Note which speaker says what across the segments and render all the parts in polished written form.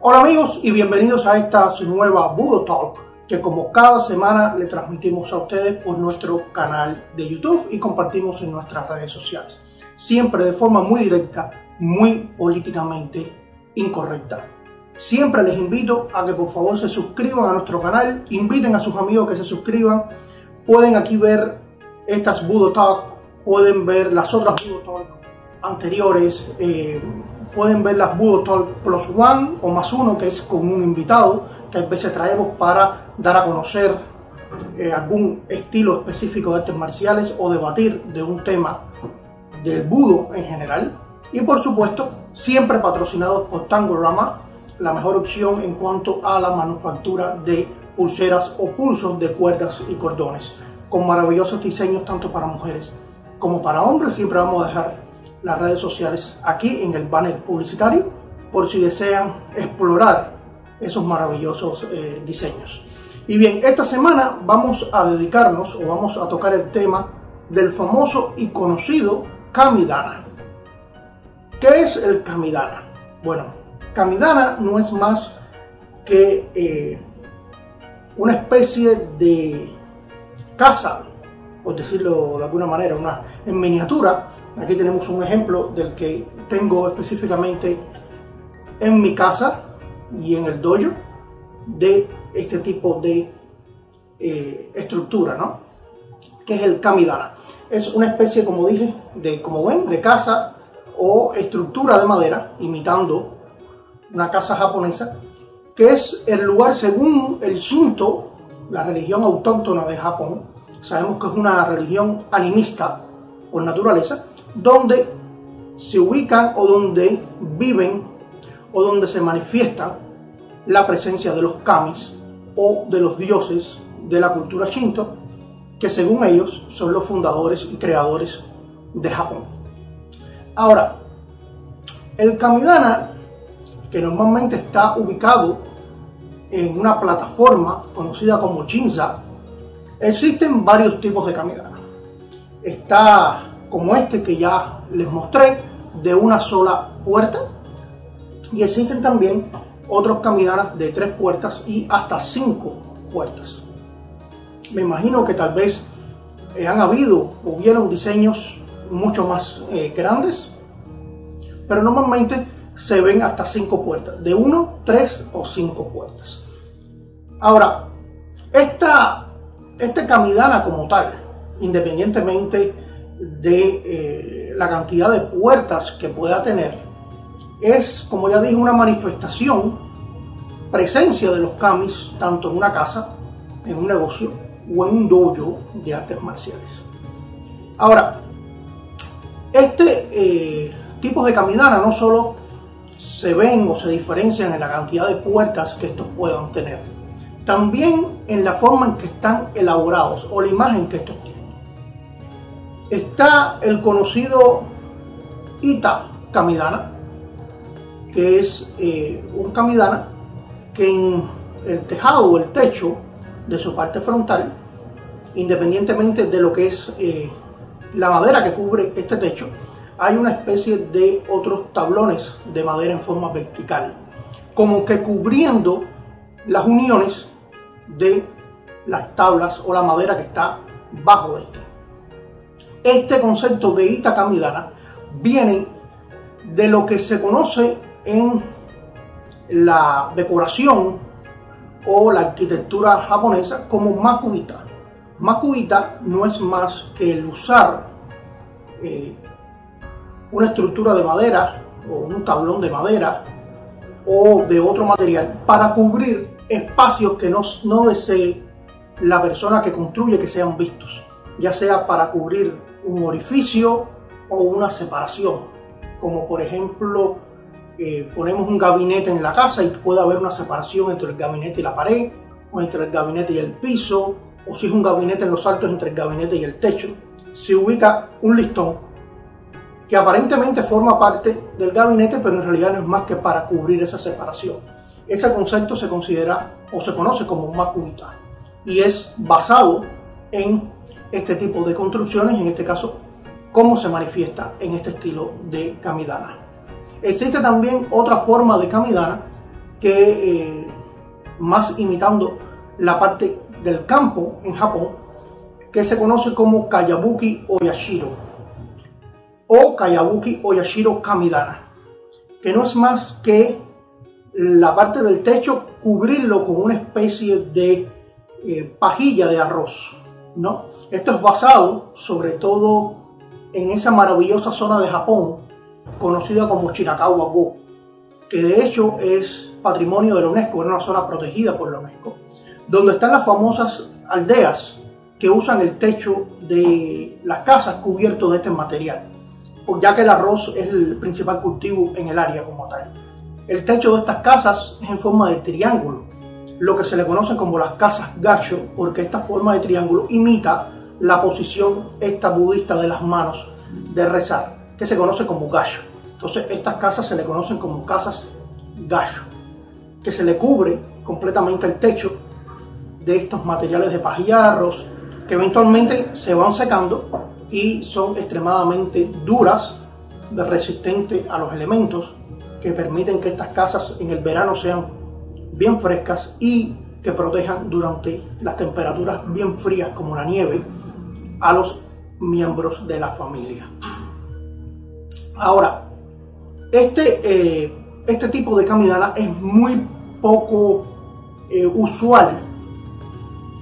Speaker 1: Hola amigos y bienvenidos a esta nueva Budo Talk que como cada semana le transmitimos a ustedes por nuestro canal de YouTube y compartimos en nuestras redes sociales. Siempre de forma muy directa, muy políticamente incorrecta. Siempre les invito a que por favor se suscriban a nuestro canal, inviten a sus amigos que se suscriban. Pueden aquí ver estas Budo Talk, pueden ver las otras Budo Talk anteriores, pueden ver las Budo Talk Plus One o más uno, que es con un invitado que a veces traemos para dar a conocer algún estilo específico de artes marciales o debatir de un tema del budo en general. Y por supuesto, siempre patrocinados por Tangorama, la mejor opción en cuanto a la manufactura de pulseras o pulsos de cuerdas y cordones, con maravillosos diseños tanto para mujeres como para hombres. Siempre vamos a dejar las redes sociales aquí en el banner publicitario por si desean explorar esos maravillosos diseños. Y bien, esta semana vamos a dedicarnos o vamos a tocar el tema del famoso y conocido Kamidana. ¿Qué es el Kamidana? Bueno, Kamidana no es más que una especie de casa, por decirlo de alguna manera, en miniatura. Aquí tenemos un ejemplo del que tengo específicamente en mi casa y en el dojo de este tipo de estructura, ¿no? Que es el Kamidana. Es una especie, como dije, como ven, de casa o estructura de madera, imitando una casa japonesa, que es el lugar, según el Shinto, la religión autóctona de Japón. Sabemos que es una religión animista por naturaleza, donde se ubican o donde viven o donde se manifiesta la presencia de los kamis o de los dioses de la cultura Shinto, que según ellos son los fundadores y creadores de Japón. Ahora, el Kamidana, que normalmente está ubicado en una plataforma conocida como Shinza, existen varios tipos de Kamidana. Está como este que ya les mostré, de una sola puerta, y existen también otros Kamidanas de 3 puertas y hasta 5 puertas. Me imagino que tal vez hubieron diseños mucho más grandes, pero normalmente se ven hasta 5 puertas, de 1, 3 o 5 puertas. Ahora, este Kamidana como tal, independientemente de la cantidad de puertas que pueda tener, es, como ya dije, una manifestación, presencia de los kamis, tanto en una casa, en un negocio o en un dojo de artes marciales. Ahora, tipos de Kamidana no solo se ven o se diferencian en la cantidad de puertas que estos puedan tener, también en la forma en que están elaborados o la imagen que estos tienen. Está el conocido Ita Kamidana, que es un Kamidana que en el tejado o el techo de su parte frontal, independientemente de lo que es la madera que cubre este techo, hay una especie de otros tablones de madera en forma vertical, como que cubriendo las uniones de las tablas o la madera que está bajo esto. Este concepto de Ita Kamidana viene de lo que se conoce en la decoración o la arquitectura japonesa como Makuita. Makuita no es más que el usar una estructura de madera o un tablón de madera o de otro material para cubrir espacios que no desee la persona que construye que sean vistos, ya sea para cubrir un orificio o una separación, como por ejemplo ponemos un gabinete en la casa y puede haber una separación entre el gabinete y la pared, o entre el gabinete y el piso, o si es un gabinete en los altos, entre el gabinete y el techo. Se ubica un listón que aparentemente forma parte del gabinete, pero en realidad no es más que para cubrir esa separación. Ese concepto se considera o se conoce como un Makuita y es basado en este tipo de construcciones, en este caso, cómo se manifiesta en este estilo de Kamidana. Existe también otra forma de Kamidana que más imitando la parte del campo en Japón, que se conoce como Kayabuki Oyashiro o Kayabuki Oyashiro Kamidana, que no es más que la parte del techo cubrirlo con una especie de pajilla de arroz, ¿no? Esto es basado sobre todo en esa maravillosa zona de Japón conocida como Shirakawa-go, que de hecho es patrimonio de la UNESCO, es una zona protegida por la UNESCO, donde están las famosas aldeas que usan el techo de las casas cubierto de este material, ya que el arroz es el principal cultivo en el área como tal. El techo de estas casas es en forma de triángulo, lo que se le conoce como las casas gacho, porque esta forma de triángulo imita la posición esta budista de las manos de rezar, que se conoce como gacho. Entonces estas casas se le conocen como casas gacho, que se le cubre completamente el techo de estos materiales de pajilla de arroz, que eventualmente se van secando y son extremadamente duras, resistentes a los elementos, que permiten que estas casas en el verano sean bien frescas y que protejan durante las temperaturas bien frías como la nieve a los miembros de la familia. Ahora, este tipo de kamidana es muy poco usual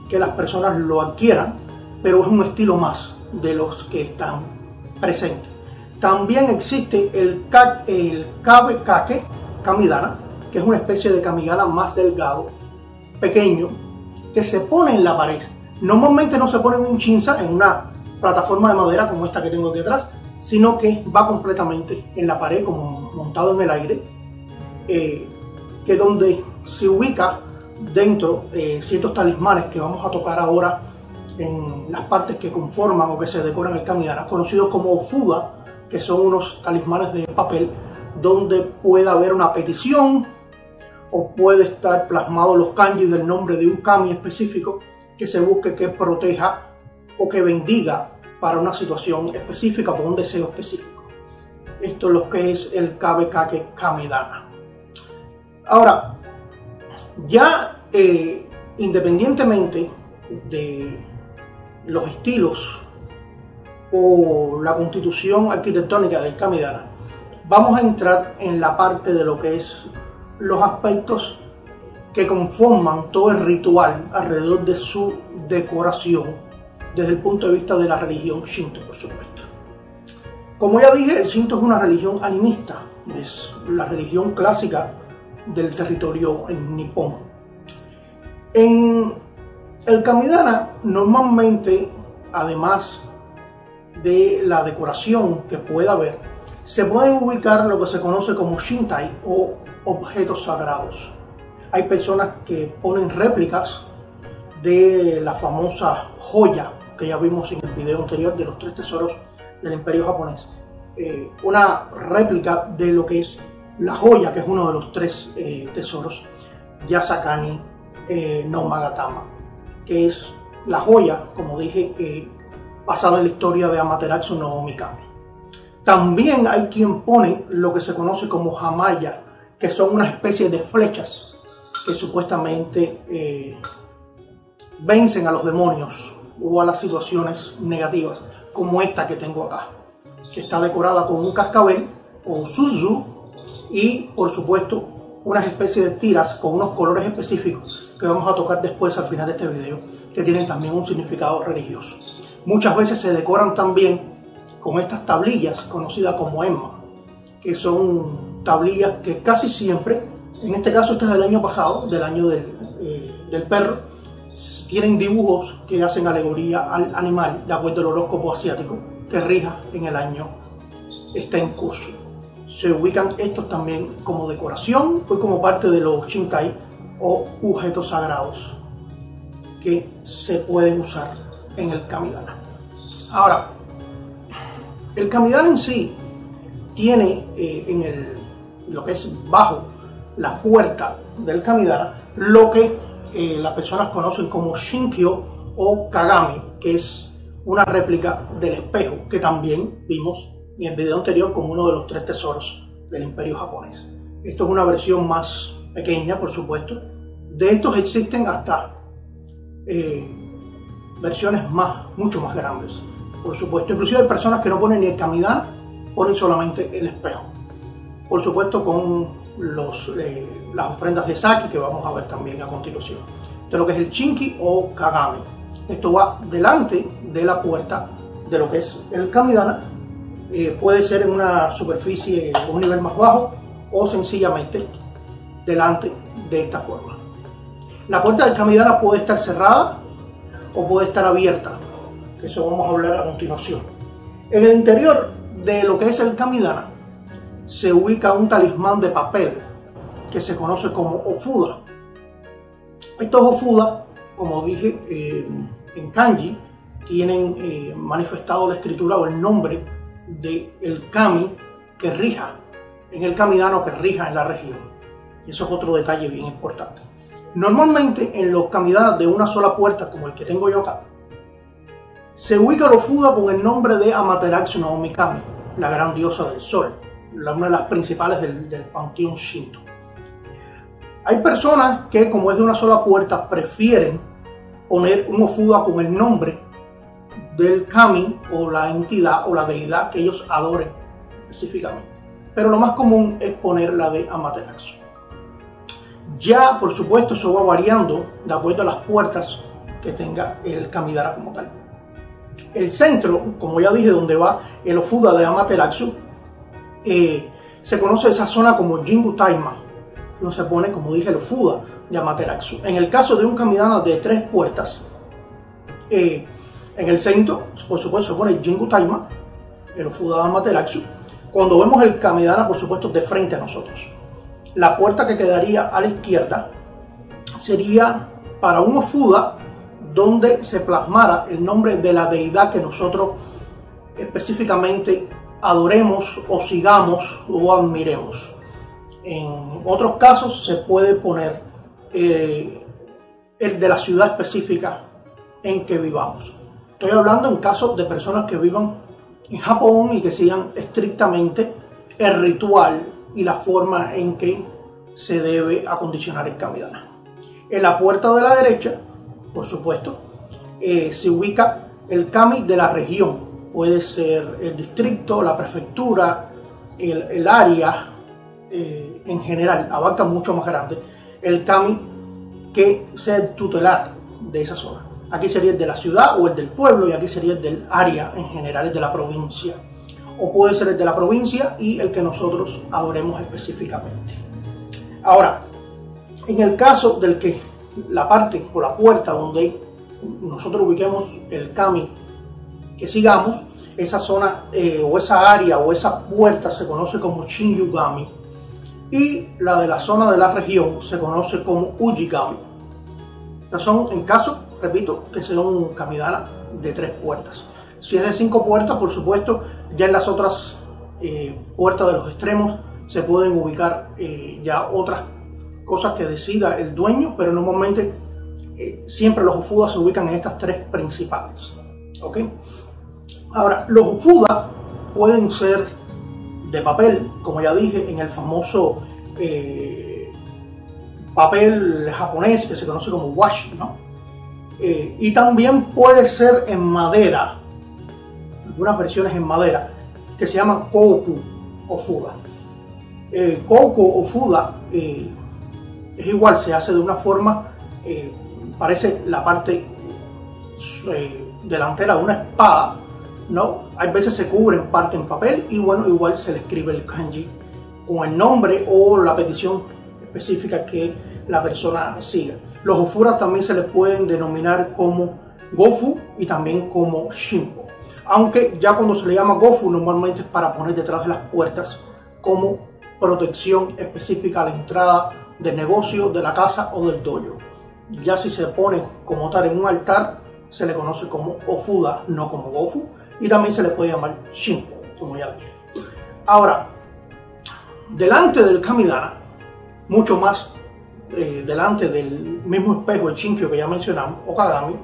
Speaker 1: que las personas lo adquieran, pero es un estilo más de los que están presentes. También existe el Kabe-kake kamidana, que es una especie de kamidana más delgado, pequeño, que se pone en la pared. Normalmente no se pone en un shinsa, en una plataforma de madera como esta que tengo aquí atrás, sino que va completamente en la pared, como montado en el aire, que donde se ubica dentro ciertos talismanes que vamos a tocar ahora en las partes que conforman o que se decoran el kamidana, conocidos como fuda, que son unos talismanes de papel donde puede haber una petición o puede estar plasmado los kanji del nombre de un kami específico que se busque que proteja o que bendiga para una situación específica, por un deseo específico. Esto es lo que es el Kabe-kake kamidana. Ahora, ya independientemente de los estilos o la constitución arquitectónica del kamidana, vamos a entrar en la parte de lo que es los aspectos que conforman todo el ritual alrededor de su decoración desde el punto de vista de la religión Shinto, por supuesto. Como ya dije, el Shinto es una religión animista, es la religión clásica del territorio en Nippon. En el kamidana, normalmente, además de la decoración que pueda haber, se pueden ubicar lo que se conoce como shintai o objetos sagrados. Hay personas que ponen réplicas de la famosa joya que ya vimos en el video anterior de los 3 tesoros del Imperio japonés. Una réplica de lo que es la joya, que es uno de los 3 tesoros, Yasakani no Magatama, que es la joya, como dije, basada en la historia de Amaterasu no Mikami. También hay quien pone lo que se conoce como hamaya, que son una especie de flechas que supuestamente vencen a los demonios o a las situaciones negativas, como esta que tengo acá, que está decorada con un cascabel o un suzu y, por supuesto, unas especies de tiras con unos colores específicos que vamos a tocar después al final de este video, que tienen también un significado religioso. Muchas veces se decoran también con estas tablillas conocidas como emma, que son tablillas que casi siempre, en este caso este es del año pasado, del año del perro, tienen dibujos que hacen alegoría al animal de acuerdo al horóscopo asiático que rija en el año está en curso. Se ubican estos también como decoración o como parte de los shinkai o objetos sagrados que se pueden usar en el kamidana. Ahora, el kamidana en sí tiene lo que es bajo la puerta del kamidana lo que las personas conocen como shinkyo o kagami, que es una réplica del espejo que también vimos en el video anterior como uno de los 3 tesoros del Imperio japonés. Esto es una versión más pequeña, por supuesto. De estos existen hasta versiones mucho más grandes, por supuesto. Inclusive hay personas que no ponen ni el kamidana, ponen solamente el espejo. Por supuesto con las ofrendas de sake que vamos a ver también a continuación. Esto es lo que es el chinky o kagami. Esto va delante de la puerta de lo que es el kamidana. Puede ser en una superficie o un nivel más bajo o sencillamente delante de esta forma. La puerta del kamidana puede estar cerrada o puede estar abierta, que eso vamos a hablar a continuación. En el interior de lo que es el kamidana se ubica un talismán de papel que se conoce como ofuda. Estos ofuda, como dije, en kanji tienen manifestado la escritura o el nombre del kami que rija en el kamidana o que rija en la región. Eso es otro detalle bien importante. Normalmente en los kamidanas de una sola puerta, como el que tengo yo acá, se ubica el ofuda con el nombre de Amaterasu no Mikami, la gran diosa del sol, una de las principales del panteón Shinto. Hay personas que, como es de una sola puerta, prefieren poner un ofuda con el nombre del kami o la entidad o la deidad que ellos adoren específicamente. Pero lo más común es poner la de Amaterasu. Ya, por supuesto, eso va variando de acuerdo a las puertas que tenga el kamidana como tal. El centro, como ya dije, donde va el ofuda de Amaterasu, se conoce esa zona como Jingu Taima, donde se pone, como dije, el ofuda de Amaterasu. En el caso de un kamidana de 3 puertas, en el centro, por supuesto, se pone el Jingu Taima, el ofuda de Amaterasu. Cuando vemos el kamidana, por supuesto, de frente a nosotros. La puerta que quedaría a la izquierda sería para un ofuda donde se plasmara el nombre de la deidad que nosotros específicamente adoremos o sigamos o admiremos. En otros casos se puede poner el de la ciudad específica en que vivamos. Estoy hablando en casos de personas que vivan en Japón y que sigan estrictamente el ritual y la forma en que se debe acondicionar el kamidana. En la puerta de la derecha, por supuesto, se ubica el kami de la región. Puede ser el distrito, la prefectura, el área en general, abarca mucho más grande. El kami que sea el tutelar de esa zona. Aquí sería el de la ciudad o el del pueblo y aquí sería el del área en general, el de la provincia. O puede ser el de la provincia y el que nosotros adoremos específicamente. Ahora, en el caso del que la parte o la puerta donde nosotros ubiquemos el kami que sigamos, esa zona o esa área o esa puerta se conoce como Shinjugami y la de la zona de la región se conoce como Ujigami. Estas son en caso, repito, que sea un kamidana de 3 puertas. Si es de 5 puertas, por supuesto, ya en las otras puertas de los extremos se pueden ubicar ya otras cosas que decida el dueño, pero normalmente siempre los ofudas se ubican en estas 3 principales. ¿Ok? Ahora, los ofudas pueden ser de papel, como ya dije, en el famoso papel japonés que se conoce como washi, ¿no? Y también puede ser en madera, algunas versiones en madera, que se llaman koku ofuda. Koku ofuda es igual, se hace de una forma, parece la parte delantera de una espada, ¿no? Hay veces se cubre en parte en papel y bueno, igual se le escribe el kanji con el nombre o la petición específica que la persona siga. Los ofudas también se les pueden denominar como gofu y también como shimpo. Aunque ya cuando se le llama gofu normalmente es para poner detrás de las puertas como protección específica a la entrada del negocio, de la casa o del dojo. Ya si se pone como tal en un altar se le conoce como ofuda, no como gofu, y también se le puede llamar shimpo, como ya dije. Ahora, delante del kamidana, mucho más delante del mismo espejo, el shinkyo que ya mencionamos, o kagami,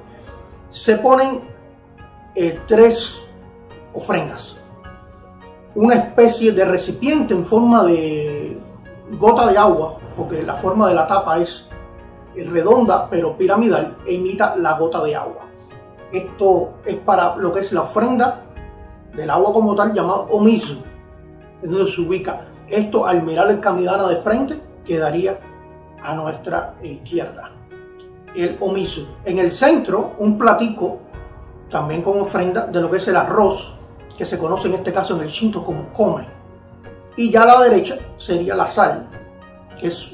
Speaker 1: se ponen 3 ofrendas. Una especie de recipiente en forma de gota de agua, porque la forma de la tapa es redonda pero piramidal e imita la gota de agua. Esto es para lo que es la ofrenda del agua como tal, llamado omisu. Entonces se ubica esto al mirar el Kamidana de frente, quedaría a nuestra izquierda el omisu. En el centro, un platico también con ofrenda de lo que es el arroz, que se conoce en este caso en el Shinto como kome. Y ya a la derecha sería la sal, que es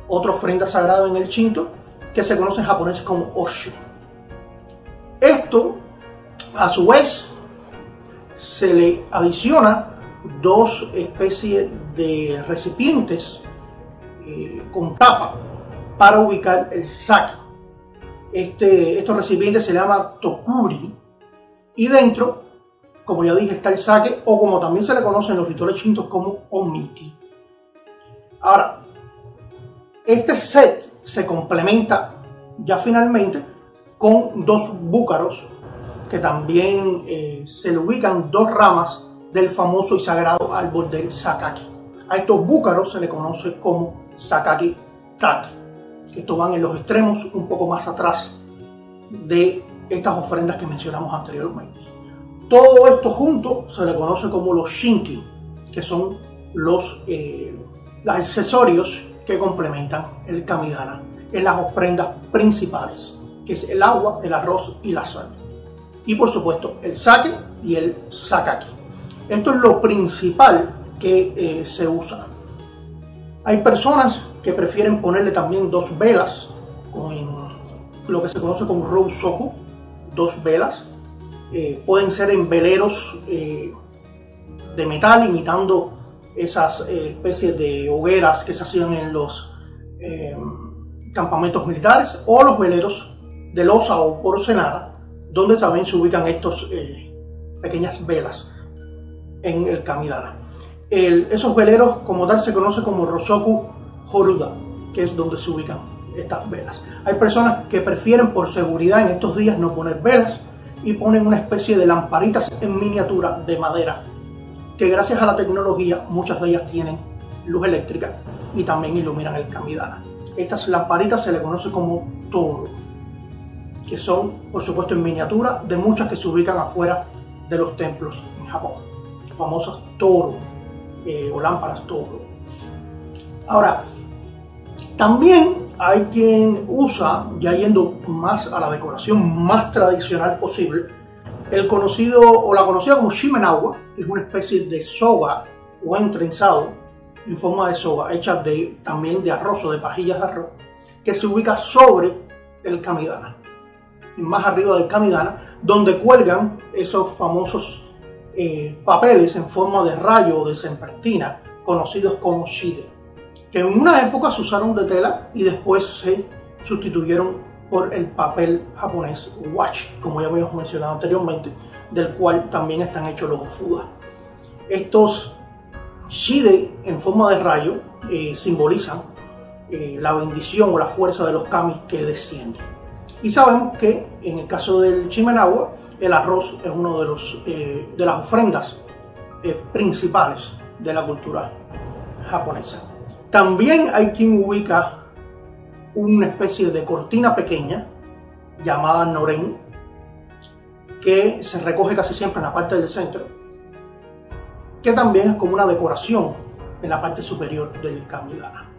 Speaker 1: otra ofrenda sagrada en el Shinto, que se conoce en japonés como oshu. Esto, a su vez, se le adiciona dos especies de recipientes con tapa para ubicar el sake. Estos recipientes se llaman tokuri y dentro, como ya dije, está el sake, o como también se le conoce en los rituales shintos como omiki. Ahora, este set se complementa ya finalmente con dos búcaros que también se le ubican dos ramas del famoso y sagrado árbol del sakaki. A estos búcaros se le conoce como sakaki tate. Estos van en los extremos, un poco más atrás de estas ofrendas que mencionamos anteriormente. Todo esto junto se le conoce como los shinki, que son los accesorios que complementan el Kamidana en las ofrendas principales, que es el agua, el arroz y la sal. Y por supuesto el sake y el sakaki. Esto es lo principal que se usa. Hay personas que prefieren ponerle también dos velas, con lo que se conoce como rousoku, dos velas. Pueden ser en veleros de metal, imitando esas especies de hogueras que se hacían en los campamentos militares, o los veleros de loza o porcelana, donde también se ubican estas pequeñas velas en el Kamidana. Esos veleros como tal se conoce como Rosoku Horuda, que es donde se ubican estas velas. Hay personas que prefieren por seguridad en estos días no poner velas y ponen una especie de lamparitas en miniatura de madera, que gracias a la tecnología muchas de ellas tienen luz eléctrica y también iluminan el Kamidana. Estas lamparitas se le conoce como toru, que son por supuesto en miniatura de muchas que se ubican afuera de los templos en Japón, famosas toru o lámparas toru. Ahora, también hay quien usa, ya yendo más a la decoración más tradicional posible, el conocido o la conocida como shimenawa, que es una especie de soga o entrenzado en forma de soga, hecha también de arroz o de pajillas de arroz, que se ubica sobre el Kamidana, y más arriba del Kamidana, donde cuelgan esos famosos papeles en forma de rayo o de serpentina, conocidos como shide, que en una época se usaron de tela y después se sustituyeron por el papel japonés washi, como ya habíamos mencionado anteriormente, del cual también están hechos los ofuda. Estos shide en forma de rayo simbolizan la bendición o la fuerza de los kami que descienden. Y sabemos que en el caso del shimenawa, el arroz es uno de las ofrendas principales de la cultura japonesa. También hay quien ubica una especie de cortina pequeña llamada noren, que se recoge casi siempre en la parte del centro, que también es como una decoración en la parte superior del Kamidana.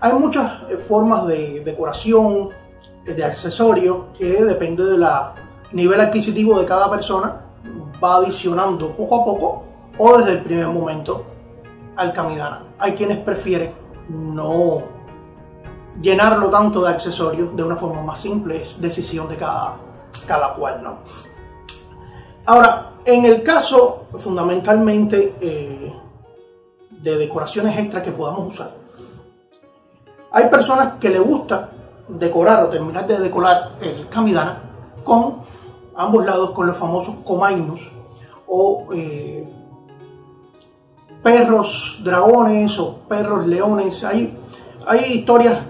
Speaker 1: Hay muchas formas de decoración, de accesorios, que depende del nivel adquisitivo de cada persona, va adicionando poco a poco o desde el primer momento al Kamidana. Hay quienes prefieren no llenarlo tanto de accesorios, de una forma más simple, es decisión de cada cual, ¿no? Ahora, en el caso fundamentalmente de decoraciones extras que podamos usar, hay personas que les gusta decorar o terminar de decorar el Kamidana con ambos lados con los famosos komainus o perros dragones o perros leones. Hay historias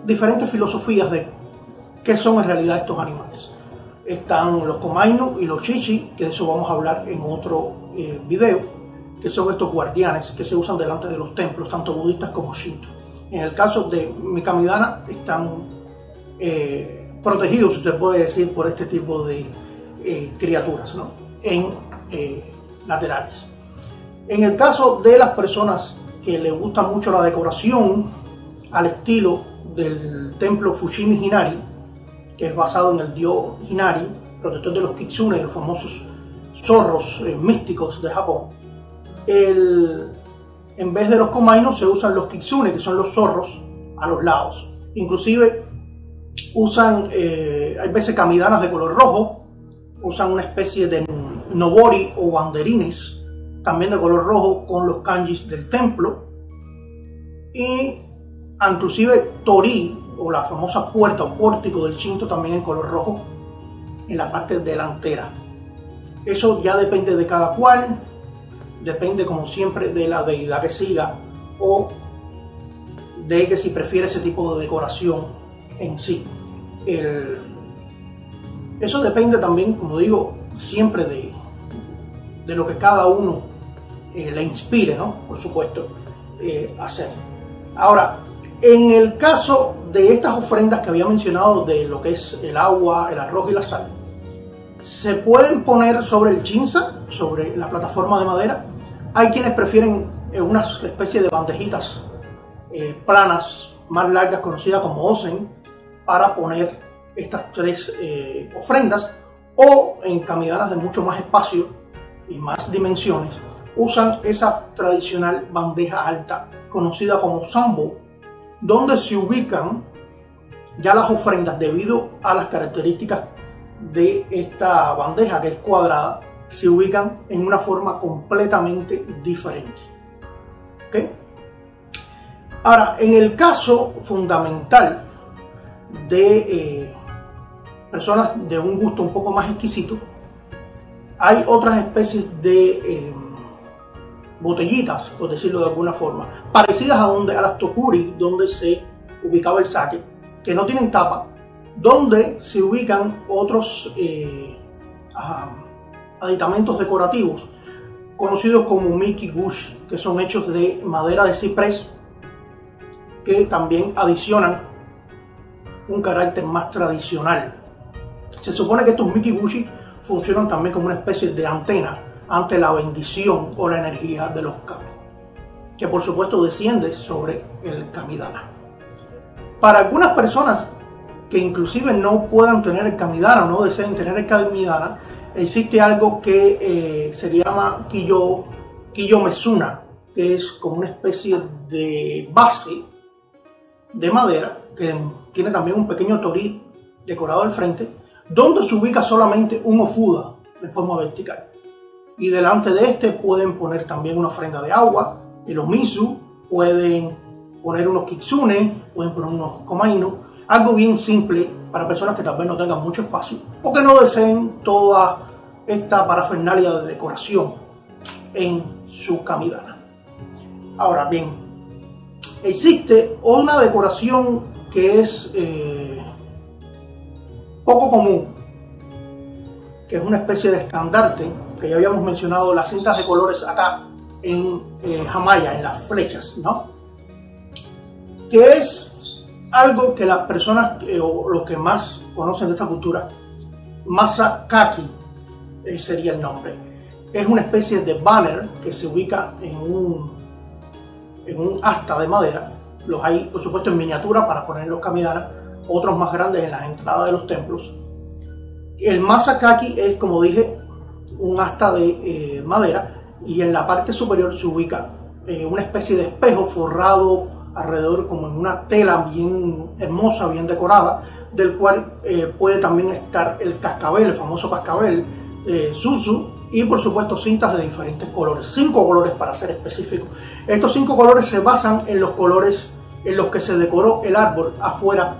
Speaker 1: diferentes filosofías de qué son en realidad estos animales. Están los komainu y los shichi, que de eso vamos a hablar en otro video, que son estos guardianes que se usan delante de los templos, tanto budistas como shinto. En el caso de Mikamidana están protegidos, si se puede decir, por este tipo de criaturas, ¿no? En laterales. En el caso de las personas que les gusta mucho la decoración al estilo del templo Fushimi Inari, que es basado en el dios Inari, protector de los kitsune, los famosos zorros místicos de Japón, en vez de los komainos se usan los kitsune, que son los zorros, a los lados. Inclusive usan, hay veces kamidanas de color rojo, usan una especie de nobori o banderines, también de color rojo, con los kanjis del templo, y inclusive tori, o la famosa puerta o pórtico del Shinto, también en color rojo, en la parte delantera. Eso ya depende de cada cual, depende como siempre de la deidad que siga, o de que si prefiere ese tipo de decoración en sí. Eso depende también, como digo, siempre de lo que cada uno le inspire, ¿no? Por supuesto, hacer. Ahora, en el caso de estas ofrendas que había mencionado, de lo que es el agua, el arroz y la sal, se pueden poner sobre el chinza, sobre la plataforma de madera. Hay quienes prefieren una especie de bandejitas planas, más largas, conocidas como osen, para poner estas tres ofrendas, o en kamidanas de mucho más espacio y más dimensiones, usan esa tradicional bandeja alta, conocida como sambo, donde se ubican ya las ofrendas debido a las características de esta bandeja, que es cuadrada, se ubican en una forma completamente diferente. ¿Okay? Ahora, en el caso fundamental de personas de un gusto un poco más exquisito, hay otras especies de botellitas, por decirlo de alguna forma, parecidas a las tokuri, donde se ubicaba el sake, que no tienen tapa, donde se ubican otros aditamentos decorativos conocidos como miki-gushi, que son hechos de madera de ciprés, que también adicionan un carácter más tradicional. Se supone que estos miki-gushi funcionan también como una especie de antena ante la bendición o la energía de los kami, que por supuesto desciende sobre el kamidana. Para algunas personas que inclusive no puedan tener el kamidana o no deseen tener el kamidana, existe algo que se llama kiyo mezuna, que es como una especie de base de madera que tiene también un pequeño tori decorado al frente, donde se ubica solamente un ofuda en forma vertical, y delante de este pueden poner también una ofrenda de agua, de los misu, pueden poner unos kitsune, pueden poner unos komaino, algo bien simple para personas que tal vez no tengan mucho espacio o que no deseen toda esta parafernalia de decoración en su kamidana. Ahora bien, existe una decoración que es poco común, que es una especie de estandarte, que ya habíamos mencionado las cintas de colores acá en Hamaya, en las flechas, ¿no? Que es algo que las personas o los que más conocen de esta cultura, Masakaki sería el nombre. Es una especie de banner que se ubica en un asta de madera. Los hay, por supuesto, en miniatura para poner los kamidanas, otros más grandes en las entradas de los templos. El Masakaki es, como dije, un asta de madera, y en la parte superior se ubica una especie de espejo forrado alrededor como en una tela bien hermosa, bien decorada, del cual puede también estar el cascabel, el famoso cascabel, suzu, y por supuesto cintas de diferentes colores, 5 colores para ser específico. Estos 5 colores se basan en los colores en los que se decoró el árbol afuera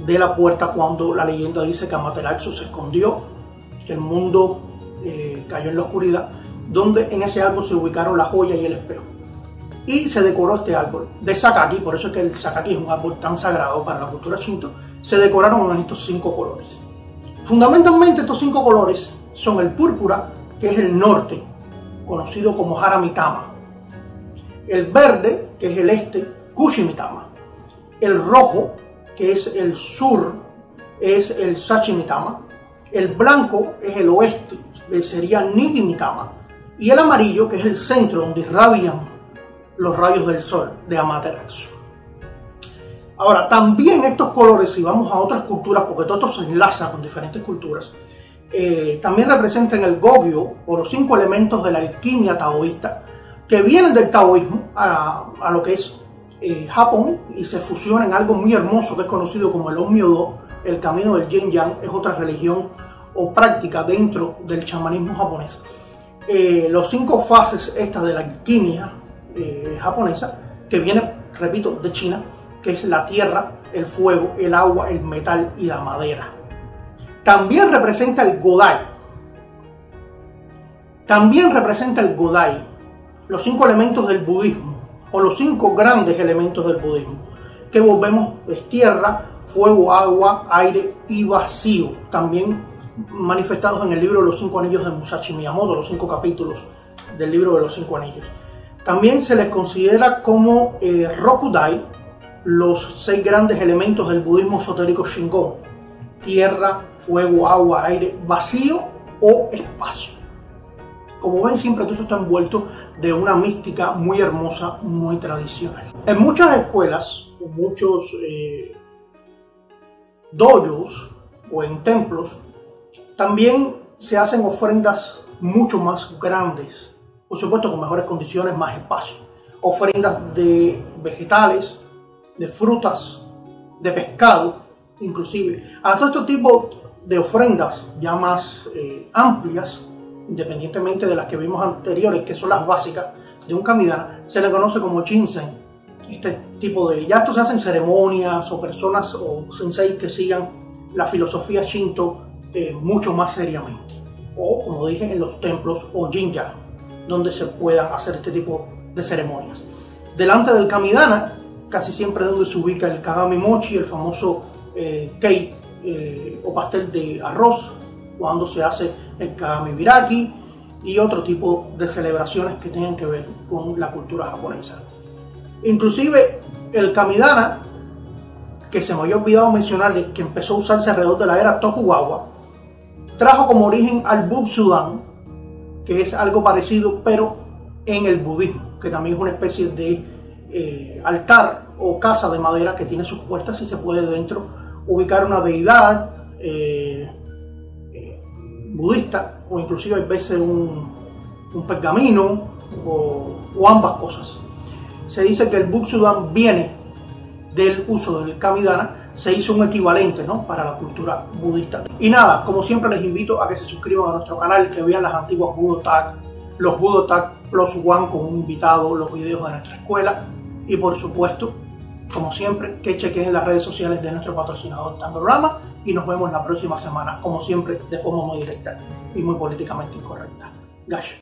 Speaker 1: de la puerta cuando la leyenda dice que Amaterasu se escondió, que el mundo cayó en la oscuridad, donde en ese árbol se ubicaron la joya y el espejo. Y se decoró este árbol de Sakaki, por eso es que el Sakaki es un árbol tan sagrado para la cultura Shinto. Se decoraron con estos 5 colores. Fundamentalmente estos 5 colores son el púrpura, que es el norte, conocido como Haramitama. El verde, que es el este, Kushimitama. El rojo, que es el sur, es el Sachimitama. El blanco es el oeste, que sería Nigimitama. Y el amarillo, que es el centro, donde irradian los rayos del sol, de Amaterasu. Ahora, también estos colores, si vamos a otras culturas, porque todo esto se enlaza con diferentes culturas, también representan el Gogyo, o los 5 elementos de la alquimia taoísta, que vienen del taoísmo a lo que es Japón, y se fusiona en algo muy hermoso que es conocido como el Onmyo-do, el camino del Yin Yang. Es otra religión o práctica dentro del chamanismo japonés. Los 5 fases estas de la alquimia japonesa, que vienen, repito, de China, que es la tierra, el fuego, el agua, el metal y la madera. También representa el Godai. También representa el Godai, los 5 elementos del budismo, o los 5 grandes elementos del budismo, que volvemos es tierra, fuego, agua, aire y vacío, también manifestados en el libro de los 5 anillos de Musashi Miyamoto, los 5 capítulos del libro de los 5 anillos. También se les considera como Rokudai, los 6 grandes elementos del budismo esotérico Shingon: tierra, fuego, agua, aire, vacío o espacio. Como ven, siempre todo esto está envuelto de una mística muy hermosa, muy tradicional. En muchas escuelas, o muchos dojos o en templos, también se hacen ofrendas mucho más grandes, por supuesto con mejores condiciones, más espacio. Ofrendas de vegetales, de frutas, de pescado, inclusive. A todo este tipo de ofrendas ya más amplias, independientemente de las que vimos anteriores, que son las básicas de un kamidana, se le conoce como Shinsen. Este tipo de... ya esto se hacen ceremonias o personas o sensei que sigan la filosofía Shinto mucho más seriamente. O, como dije, en los templos o jinja, donde se puedan hacer este tipo de ceremonias. Delante del kamidana, casi siempre es donde se ubica el kagami mochi, el famoso kei o pastel de arroz, cuando se hace el kagami biraki y otro tipo de celebraciones que tengan que ver con la cultura japonesa. Inclusive el kamidana, que se me había olvidado mencionarles, que empezó a usarse alrededor de la era Tokugawa, trajo como origen al Butsudan, que es algo parecido pero en el budismo, que también es una especie de altar o casa de madera que tiene sus puertas y se puede dentro ubicar una deidad budista, o inclusive a veces un pergamino o ambas cosas. Se dice que el Butsudan viene del uso del kamidana, se hizo un equivalente, ¿no?, para la cultura budista. Y nada, como siempre les invito a que se suscriban a nuestro canal, que vean las antiguas Budotag, los Budotag Plus One con un invitado, los videos de nuestra escuela y por supuesto, como siempre, que chequen las redes sociales de nuestro patrocinador Tandorama, y nos vemos la próxima semana, como siempre, de forma muy directa y muy políticamente incorrecta. Gash.